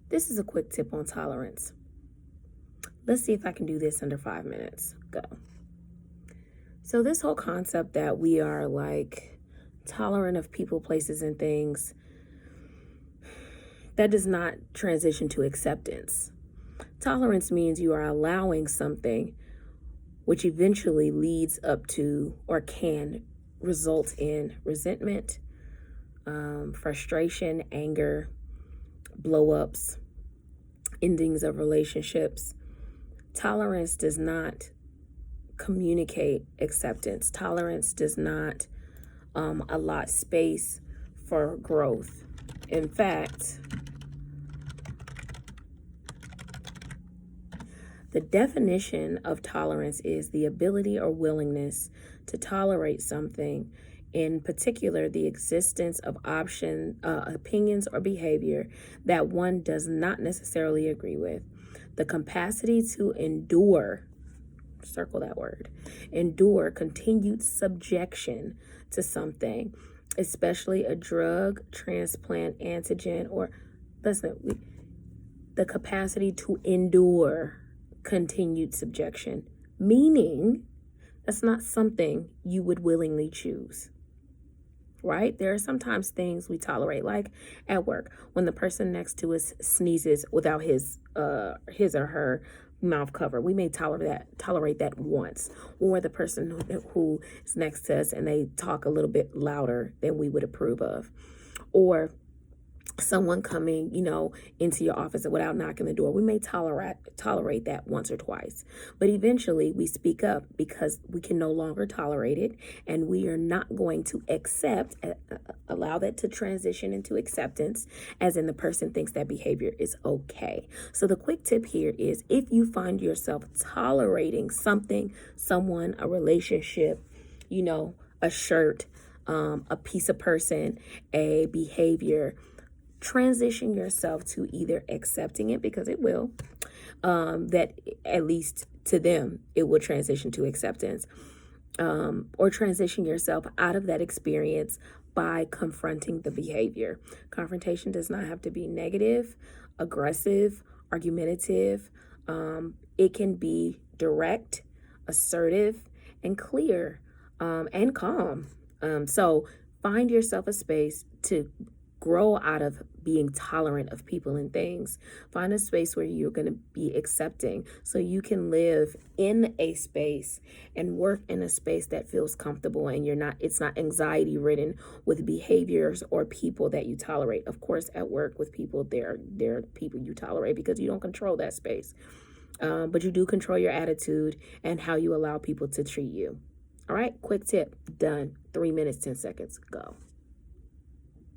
This is a quick tip on tolerance. Let's see if I can do this under 5 minutes. Go. So this whole concept that we are like tolerant of people, places, and things, that does not transition to acceptance. Tolerance means you are allowing something which eventually leads up to or can result in resentment, frustration, anger, blow-ups, endings of relationships. Tolerance does not communicate acceptance. Tolerance does not allot space for growth. In fact, the definition of tolerance is the ability or willingness to tolerate something, in particular the existence of opinions or behavior that one does not necessarily agree with. The capacity to endure, circle that word, endure continued subjection to something, especially a drug, transplant, antigen, or the capacity to endure continued subjection, meaning that's not something you would willingly choose, right? There are sometimes things we tolerate, like at work, when the person next to us sneezes without his or her mouth cover. We may tolerate that once. Or the person who is next to us and they talk a little bit louder than we would approve of. Or someone coming, into your office without knocking the door. We may tolerate that once or twice. But eventually we speak up because we can no longer tolerate it, and we are not going to allow that to transition into acceptance, as in the person thinks that behavior is okay. So the quick tip here is, if you find yourself tolerating something, someone, a relationship, a shirt, a piece of person, a behavior, transition yourself to either accepting it, because it will, that at least to them, it will transition to acceptance, or transition yourself out of that experience by confronting the behavior. Confrontation does not have to be negative, aggressive, argumentative. It can be direct, assertive, and clear, and calm. So find yourself a space to grow out of being tolerant of people and things. Find a space where you're going to be accepting, so you can live in a space and work in a space that feels comfortable, and it's not anxiety ridden with behaviors or people that you tolerate. Of course, at work with people, there are people you tolerate because you don't control that space. But you do control your attitude and how you allow people to treat you. All right, quick tip, done. 3 minutes, 10 seconds, go.